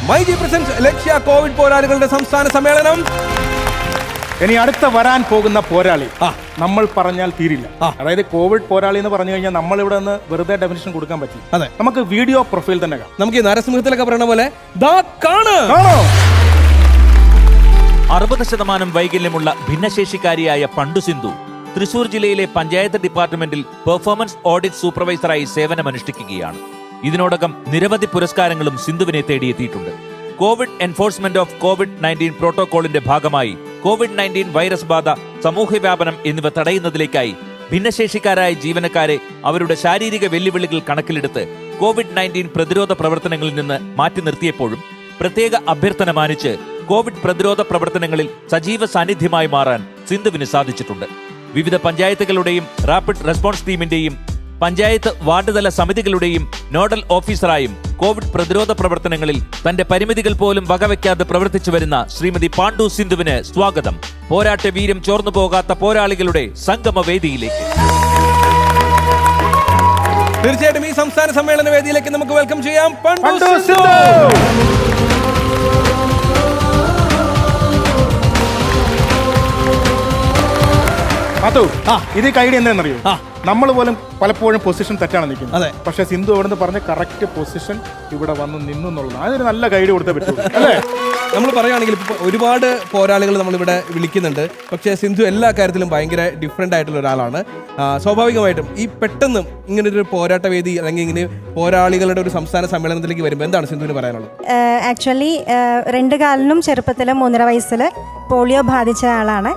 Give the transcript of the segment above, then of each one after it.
MyG presence ലക്ഷ്യ Covid പോരാളികളുടെ സംസ്ഥാന സമ്മേളനം. ഇനി അടുത്ത വരാൻ പോകുന്ന പോരാളി നമ്മൾ പറഞ്ഞാൽ തീരില്ല. അതായത് കോവിഡ് പോരാളി എന്ന് പറഞ്ഞു കഴിഞ്ഞാൽ നമ്മൾ ഇവിടെ നിന്ന് വെറുതെ ഡെഫിനിഷൻ കൊടുക്കാൻ പറ്റും. അതെ, നമുക്ക് വീഡിയോ പ്രൊഫൈൽ തന്നെ കാണാം. നമുക്ക് നരസിംഹത്തിലൊക്കെ പറയുന്ന പോലെ 60% വൈകല്യമുള്ള ഭിന്നശേഷിക്കാരിയായ പണ്ടു സിന്ധു തൃശൂർ ജില്ലയിലെ പഞ്ചായത്ത് ഡിപ്പാർട്ട്മെന്റിൽ പെർഫോമൻസ് ഓഡിറ്റ് സൂപ്പർവൈസറായി സേവനമനുഷ്ഠിക്കുകയാണ്. ഇതിനോടകം നിരവധി പുരസ്കാരങ്ങളും സിന്ധുവിനെ തേടിയെത്തിയിട്ടുണ്ട്. കോവിഡ് എൻഫോഴ്സ്മെന്റ് ഓഫ് COVID-19 പ്രോട്ടോകോളിന്റെ ഭാഗമായി COVID-19 വൈറസ് ബാധ, സമൂഹവ്യാപനം എന്നിവ തടയുന്നതിലേക്കായി ഭിന്നശേഷിക്കാരായ ജീവനക്കാരെ അവരുടെ ശാരീരിക വെല്ലുവിളികൾ കണക്കിലെടുത്ത് COVID-19 പ്രതിരോധ പ്രവർത്തനങ്ങളിൽ നിന്ന് മാറ്റി നിർത്തിയപ്പോഴും പ്രത്യേക അഭ്യർത്ഥന മാനിച്ച് കോവിഡ് പ്രതിരോധ പ്രവർത്തനങ്ങളിൽ സജീവ സാന്നിധ്യമായി മാറാൻ സിന്ധുവിന് സാധിച്ചിട്ടുണ്ട്. വിവിധ പഞ്ചായത്തുകളുടെയും റാപ്പിഡ് റെസ്പോൺസ് ടീമിന്റെയും പഞ്ചായത്ത് വാർഡ് തല സമിതികളുടെയും നോഡൽ ഓഫീസറായും കോവിഡ് പ്രതിരോധ പ്രവർത്തനങ്ങളിൽ തന്റെ പരിമിതികൾ പോലും വകവയ്ക്കാതെ പ്രവർത്തിച്ചു വരുന്ന ശ്രീമതി പാണ്ഡു സിന്ധുവിന് സ്വാഗതം. പോരാട്ട വീര്യം ചോർന്നു പോകാത്ത പോരാളികളുടെ സംഗമവേദിയിലേക്ക്. തീർച്ചയായിട്ടും ഈ സംസ്ഥാന സമ്മേളന വേദിയിലേക്ക് നമുക്ക് വെൽക്കം ചെയ്യാം പാണ്ഡു സിന്ധു. ഇത് കൈഡി എന്താണെന്നറിയോ? നമ്മൾ പോലും പലപ്പോഴും പൊസിഷൻ തെറ്റാണ് നിൽക്കുന്നത്. അതെ, പക്ഷെ സിന്ധു അവിടെ നിന്ന് പറഞ്ഞ കറക്റ്റ് പൊസിഷൻ ഇവിടെ വന്ന് നിന്നു എന്നുള്ളത് അതൊരു നല്ല ഗൈഡ് കൊടുത്തേ പറ്റുള്ളൂ അല്ലേ? നമ്മൾ പറയുകയാണെങ്കിൽ ഇപ്പോൾ ഒരുപാട് പോരാളികൾ നമ്മളിവിടെ വിളിക്കുന്നുണ്ട്. പക്ഷേ സിന്ധു എല്ലാ കാര്യത്തിലും ഭയങ്കര ഡിഫറെൻ്റ് ആയിട്ടുള്ള ഒരാളാണ്. സ്വാഭാവികമായിട്ടും ഈ പെട്ടെന്ന് ഇങ്ങനൊരു പോരാട്ട വേദി അല്ലെങ്കിൽ ഇങ്ങനെ പോരാളികളുടെ ഒരു സംസ്ഥാന സമ്മേളനത്തിലേക്ക് വരുമ്പോൾ എന്താണ് സിന്ധുവിന് പറയാനുള്ളത്? ആക്ച്വലി 2 കാലിനും ചെറുപ്പത്തിൽ 3.5 വയസ്സിൽ പോളിയോ ബാധിച്ച ആളാണ്.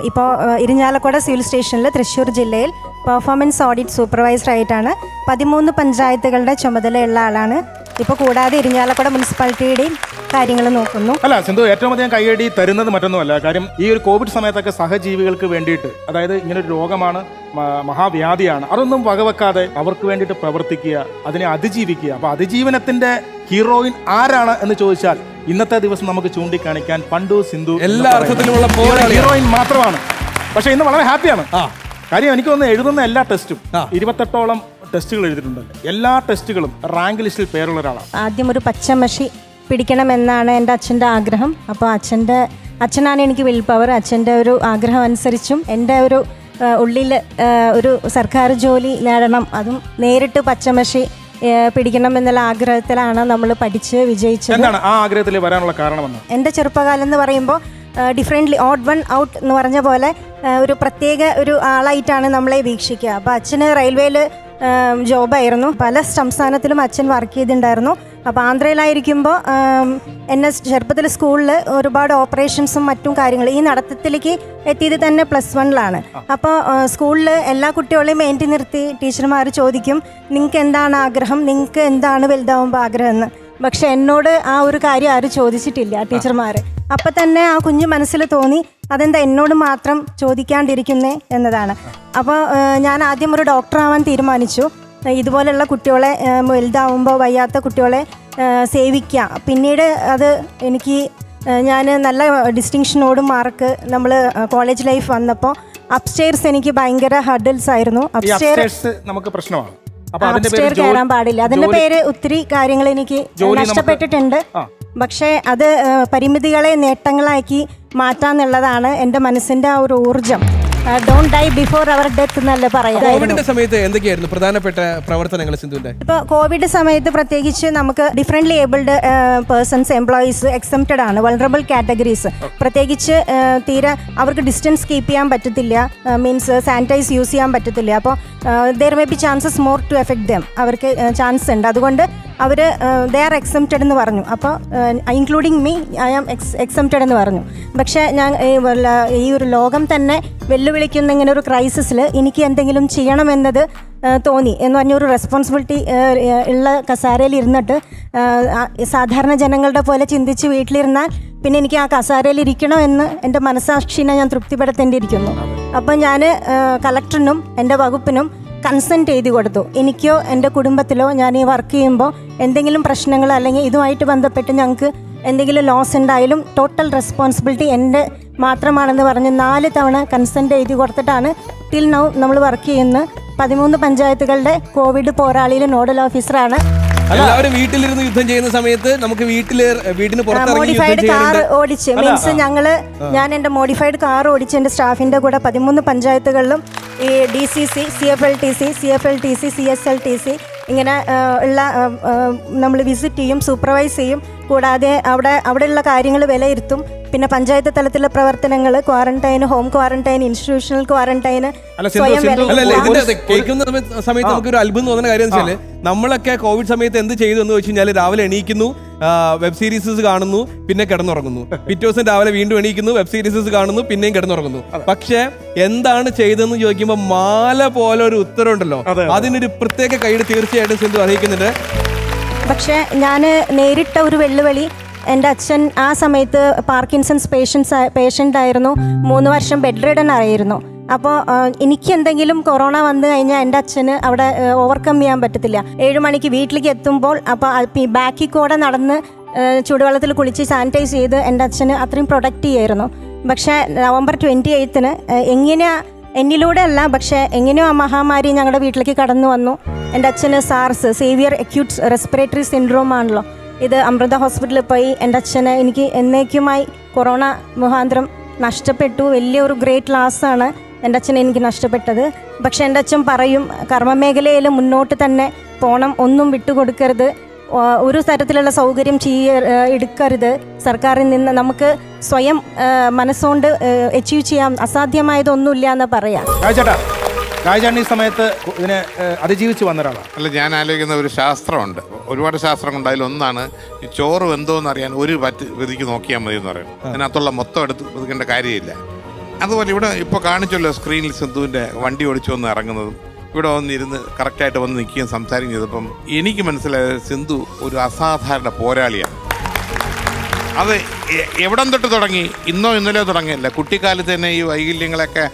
ഇപ്പോൾ ഇരിഞ്ഞാലക്കുട സിവിൽ സ്റ്റേഷനിൽ തൃശ്ശൂർ ജില്ലയിൽ പെർഫോമൻസ് ഓഡിറ്റ് സൂപ്പർവൈസറായിട്ടാണ് 13 പഞ്ചായത്തുകളുടെ ചുമതലയുള്ള ആളാണ്. ഇപ്പോൾ കൂടാതെ ഇരിഞ്ഞാലക്കുട മുനിസിപ്പാലിറ്റിയുടെയും കാര്യങ്ങൾ നോക്കുന്നു. അല്ല സിന്ധു, ഏറ്റവും അധികം കൈയടി തരുന്നത് മറ്റൊന്നുമല്ല. കാര്യം ഈ ഒരു കോവിഡ് സമയത്തൊക്കെ സഹജീവികൾക്ക് വേണ്ടിയിട്ട്, അതായത് ഇങ്ങനൊരു രോഗമാണ്, മഹാവ്യാധിയാണ്, അതൊന്നും വകവെക്കാതെ അവർക്ക് വേണ്ടിയിട്ട് പ്രവർത്തിക്കുക, അതിനെ അതിജീവിക്കുക. അപ്പൊ അതിജീവനത്തിന്റെ ഹീറോയിൻ ആരാണ് എന്ന് ചോദിച്ചാൽ ഇന്നത്തെ ദിവസം നമുക്ക് ചൂണ്ടിക്കാണിക്കാൻ പണ്ടു സിന്ധു എല്ലാ അർത്ഥത്തിലുമുള്ള ഹീറോയിൻ മാത്രമാണ്. പക്ഷെ ഇന്ന് വളരെ ഹാപ്പിയാണ്. കാര്യം എനിക്ക് തോന്നുന്നു എഴുതുന്ന എല്ലാ ടെസ്റ്റും 28ഓളം ടെസ്റ്റുകൾ എഴുതിയിട്ടുണ്ട്. എല്ലാ ടെസ്റ്റുകളും റാങ്ക് ലിസ്റ്റിൽ പേരുള്ള ഒരാളാണ്. ആദ്യം ഒരു പച്ചമഷി പിടിക്കണമെന്നാണ് എൻ്റെ അച്ഛൻ്റെ ആഗ്രഹം. അപ്പോൾ അച്ഛനാണ് എനിക്ക് വിൽ പവർ. അച്ഛൻ്റെ ഒരു ആഗ്രഹം അനുസരിച്ചും എൻ്റെ ഒരു ഉള്ളിൽ ഒരു സർക്കാർ ജോലി നേടണം, അതും നേരിട്ട് പച്ചമഷി പിടിക്കണം എന്നുള്ള ആഗ്രഹത്തിലാണ് നമ്മൾ പഠിച്ച് വിജയിച്ചത്. എന്താണ് ആ ആഗ്രഹത്തിൽ വരാനുള്ള കാരണം? എൻ്റെ ചെറുപ്പകാലം എന്ന് പറയുമ്പോൾ ഡിഫറെൻ്റ്ലി ഓഡ് വൺ ഔട്ട് എന്ന് പറഞ്ഞ പോലെ ഒരു പ്രത്യേക ഒരു ആളായിട്ടാണ് നമ്മളെ വീക്ഷിക്കുക. അപ്പോൾ അച്ഛന് റെയിൽവേയിൽ ജോബായിരുന്നു. പല സംസ്ഥാനത്തിലും അച്ഛൻ വർക്ക് ചെയ്തിട്ടുണ്ടായിരുന്നു. അപ്പോൾ ആന്ധ്രയിലായിരിക്കുമ്പോൾ എന്നെ ചെറുപ്പത്തിൽ സ്കൂളിൽ ഒരുപാട് ഓപ്പറേഷൻസും മറ്റും കാര്യങ്ങൾ ഈ നടത്തത്തിലേക്ക് എത്തിയത് തന്നെ +1-ലാണ്. അപ്പോൾ സ്കൂളിൽ എല്ലാ കുട്ടികളെയും മേന്റി നിർത്തി ടീച്ചർമാർ ചോദിക്കും, നിങ്ങൾക്ക് എന്താണ് ആഗ്രഹം, നിങ്ങൾക്ക് എന്താണ് വലുതാവുമ്പോൾ ആഗ്രഹം എന്ന്. പക്ഷെ എന്നോട് ആ ഒരു കാര്യം ആരും ചോദിച്ചിട്ടില്ല ടീച്ചർമാർ. അപ്പം തന്നെ ആ കുഞ്ഞു മനസ്സിൽ തോന്നി, അതെന്താ എന്നോട് മാത്രം ചോദിക്കാണ്ടിരിക്കുന്നേ എന്നതാണ്. അപ്പോൾ ഞാൻ ആദ്യം ഒരു ഡോക്ടറാവാൻ തീരുമാനിച്ചു. ഇതുപോലെയുള്ള കുട്ടികളെ വലുതാവുമ്പോൾ വയ്യാത്ത കുട്ടികളെ സേവിക്കുക. പിന്നീട് അത് ഞാൻ നല്ല ഡിസ്റ്റിങ്ഷനോട് മാർക്ക് നമ്മൾ കോളേജ് ലൈഫ് വന്നപ്പോൾ അപ്സ്റ്റെയർസ് എനിക്ക് ഭയങ്കര ഹർഡിൽസ് ആയിരുന്നു. അപ്സ്റ്റെയർസ് നമുക്ക് പ്രശ്നമാണ്. അപ്സ്റ്റെയർ കയറാൻ പാടില്ല. അതിന്റെ പേര് ഒത്തിരി കാര്യങ്ങൾ എനിക്ക് നഷ്ടപ്പെട്ടിട്ടുണ്ട്. പക്ഷേ അത് പരിമിതികളെ നേട്ടങ്ങളാക്കി മാറ്റാന്നുള്ളതാണ് എൻ്റെ മനസ്സിൻ്റെ ആ ഒരു ഊർജം. Don't die before our death എന്നല്ല പറയുന്നത്. കോവിഡിന്റെ സമയത്ത് എന്തൊക്കെയായിരുന്നു പ്രധാനപ്പെട്ട പ്രവർത്തനങ്ങൾ സിന്ധുവിന്റെ? ഇപ്പോൾ കോവിഡ് സമയത്ത് പ്രത്യേകിച്ച് നമുക്ക് differently abled persons, employees exempted ആണ്, വൾണറബിൾ കാറ്റഗറീസ്. പ്രത്യേകിച്ച് തീരെ അവർക്ക് ഡിസ്റ്റൻസ് കീപ്പ് ചെയ്യാൻ പറ്റത്തില്ല, മീൻസ് സാനിറ്റൈസ് യൂസ് ചെയ്യാൻ പറ്റത്തില്ല. അപ്പോൾ they may be chances more to affect them, അവർക്ക് ചാൻസ് ഉണ്ട്. അതുകൊണ്ട് അവർ ദേ ആർ എക്സംപ്റ്റഡ് എന്ന് പറഞ്ഞു. അപ്പോൾ including me, I am exempted എന്ന് പറഞ്ഞു. പക്ഷേ ഞാൻ ഈ ഒരു ലോകം തന്നെ വെല്ലുവിളിക്കുന്ന ഇങ്ങനെ ഒരു ക്രൈസിസിൽ എനിക്ക് എന്തെങ്കിലും ചെയ്യണമെന്നത് തോന്നി. എന്ന് പറഞ്ഞൊരു റെസ്പോൺസിബിലിറ്റി ഉള്ള കസാരയിൽ ഇരുന്നിട്ട് സാധാരണ ജനങ്ങളുടെ പോലെ ചിന്തിച്ച് വീട്ടിലിരുന്നാൽ പിന്നെ എനിക്ക് ആ കസാരയിൽ ഇരിക്കണമെന്ന് എൻ്റെ മനസ്സാക്ഷിനെ ഞാൻ തൃപ്തിപ്പെടുത്തേണ്ടിയിരിക്കുന്നു. അപ്പം ഞാൻ കളക്ടറിനും എൻ്റെ വകുപ്പിനും കൺസെൻറ്റ് എഴുതി കൊടുത്തു. എനിക്കോ എൻ്റെ കുടുംബത്തിലോ ഞാൻ ഈ വർക്ക് ചെയ്യുമ്പോൾ എന്തെങ്കിലും പ്രശ്നങ്ങൾ അല്ലെങ്കിൽ ഇതുമായിട്ട് ബന്ധപ്പെട്ട് ഞങ്ങൾക്ക് എന്തെങ്കിലും ലോസ് ഉണ്ടായാലും ടോട്ടൽ റെസ്പോൺസിബിലിറ്റി എൻ്റെ മാത്രമാണെന്ന് പറഞ്ഞ് 4 തവണ കൺസെൻറ്റ് എഴുതി കൊടുത്തിട്ടാണ് ടിൽ നൗ നമ്മൾ വർക്ക് ചെയ്യുന്നത്. 13 പഞ്ചായത്തുകളുടെ കോവിഡ് പോരാളിയിലെ നോഡൽ ഓഫീസറാണ്. എല്ലാവരും വീട്ടിലിരുന്ന് യുദ്ധം ചെയ്യുന്ന സമയത്ത് നമുക്ക് വീടിന് പുറത്തിറങ്ങി യുദ്ധം മോഡിഫൈഡ് കാർ ചെയ്യാനുണ്ട്. ഓടിച്ച് മീൻസ് ഞാൻ എൻ്റെ മോഡിഫൈഡ് കാർ ഓടിച്ച് എൻ്റെ സ്റ്റാഫിൻ്റെ കൂടെ 13 പഞ്ചായത്തുകളിലും ഈ DCC, CFLTC, CSLTC ഇങ്ങനെ ഉള്ള നമ്മൾ വിസിറ്റ് ചെയ്യും, സൂപ്പർവൈസ് ചെയ്യും. കൂടാതെ അവിടെയുള്ള കാര്യങ്ങൾ വിലയിരുത്തും. പിന്നെ പഞ്ചായത്ത് തലത്തിലുള്ള പ്രവർത്തനങ്ങൾ, quarantine, home quarantine, institutional quarantine, സ്വയം അല്ലല്ല, ഇതിന്റെ കേൾക്കുന്ന സമയത്ത് നമുക്ക് ഒരു അത്ഭുതം തോന്നുന്ന കാര്യം എന്ന് വെച്ചാല് നമ്മളൊക്കെ കോവിഡ് സമയത്ത് എന്ത് ചെയ്തു എന്ന് വെച്ച് കഴിഞ്ഞാൽ രാവിലെ എണീക്കുന്നു, വെബ് സീരീസസ് കാണുന്നു, പിന്നെ കിടന്നുറങ്ങുന്നു. പിറ്റേ ദിവസം രാവിലെ വീണ്ടും എണീക്കുന്നു, വെബ് സീരീസസ് കാണുന്നു, പിന്നെയും കിടന്നുറങ്ങുന്നു. പക്ഷെ എന്താണ് ചെയ്തതെന്ന് ചോദിക്കുമ്പോൾ മാല പോലെ ഒരു ഉത്തരവുണ്ടല്ലോ, അതിനൊരു പ്രത്യേക കൈയ്യടി തീർച്ചയായിട്ടും സിന്ധു അറിയിക്കുന്നുണ്ട്. പക്ഷേ ഞാൻ നേരിട്ട ഒരു വെല്ലുവിളി, എൻ്റെ അച്ഛൻ ആ സമയത്ത് പാർക്കിൻസൺസ് പേഷ്യൻ്റ് ആയിരുന്നു, 3 വർഷം ബെഡ് റിഡൻ ആയിരുന്നു. അപ്പോൾ എനിക്ക് എന്തെങ്കിലും കൊറോണ വന്നു കഴിഞ്ഞാൽ എൻ്റെ അച്ഛന് അവിടെ ഓവർകം ചെയ്യാൻ പറ്റത്തില്ല. 7 മണിക്ക് വീട്ടിലേക്ക് എത്തുമ്പോൾ അപ്പോൾ ബാക്കിൽ കൂടെ നടന്ന് ചൂടുവെള്ളത്തിൽ കുളിച്ച് സാനിറ്റൈസ് ചെയ്ത് എൻ്റെ അച്ഛന് അത്രയും പ്രൊട്ടക്റ്റ് ചെയ്യായിരുന്നു. പക്ഷേ നവംബർ 28-ന് എങ്ങനെയാ, എന്നിലൂടെ അല്ല, പക്ഷേ എങ്ങനെയോ ആ മഹാമാരി ഞങ്ങളുടെ വീട്ടിലേക്ക് കടന്നു വന്നു. എൻ്റെ അച്ഛന് SARS, severe acute respiratory syndrome ആണല്ലോ. ഇത് അമൃത ഹോസ്പിറ്റലിൽ പോയി എൻ്റെ അച്ഛന് എനിക്ക് എന്നേക്കുമായി കൊറോണ മുഖാന്തരം നഷ്ടപ്പെട്ടു. വലിയൊരു ഗ്രേറ്റ് ലോസാണ് എൻ്റെ അച്ഛനെ എനിക്ക് നഷ്ടപ്പെട്ടത്. പക്ഷെ എൻ്റെ അച്ഛൻ പറയും, കർമ്മമേഖലയിൽ മുന്നോട്ട് തന്നെ പോകണം, ഒന്നും വിട്ടുകൊടുക്കരുത്, ഒരു തരത്തിലുള്ള സൗകര്യം എടുക്കരുത് സർക്കാരിൽ നിന്ന്. നമുക്ക് സ്വയം മനസ്സുകൊണ്ട് അച്ചീവ് ചെയ്യാം, അസാധ്യമായതൊന്നുമില്ല എന്ന് പറയാം. രാജാൻ ഈ സമയത്ത് ഇതിനെ അതിജീവിച്ച് വന്ന ഒരാളാണ്. അല്ല, ഞാൻ ആലോചിക്കുന്ന ഒരു ശാസ്ത്രമുണ്ട്, ഒരുപാട് ശാസ്ത്രമുണ്ട്. അതിലൊന്നാണ് ഈ ചോറ് വെന്തോന്ന് അറിയാൻ ഒരു വിധിക്ക് നോക്കിയാൽ മതി എന്ന് പറയും. അതിനകത്തുള്ള മൊത്തം എടുത്ത് വെക്കേണ്ട കാര്യമില്ല. അതുപോലെ ഇവിടെ ഇപ്പോൾ കാണിച്ചല്ലോ സ്ക്രീനിൽ സിന്ധുവിൻ്റെ വണ്ടി ഓടിച്ചു വന്ന് ഇറങ്ങുന്നതും ഇവിടെ വന്നിരുന്ന് കറക്റ്റായിട്ട് വന്ന് നിൽക്കുകയും സംസാരിക്കുകയും ചെയ്തപ്പം എനിക്ക് മനസ്സിലായത് സിന്ധു ഒരു അസാധാരണ പോരാളിയാണ്. അത് എവിടം തൊട്ട് തുടങ്ങി, ഇന്നോ ഇന്നലെയോ തുടങ്ങിയല്ല, കുട്ടിക്കാലത്ത് തന്നെ ഈ വൈകല്യങ്ങളൊക്കെ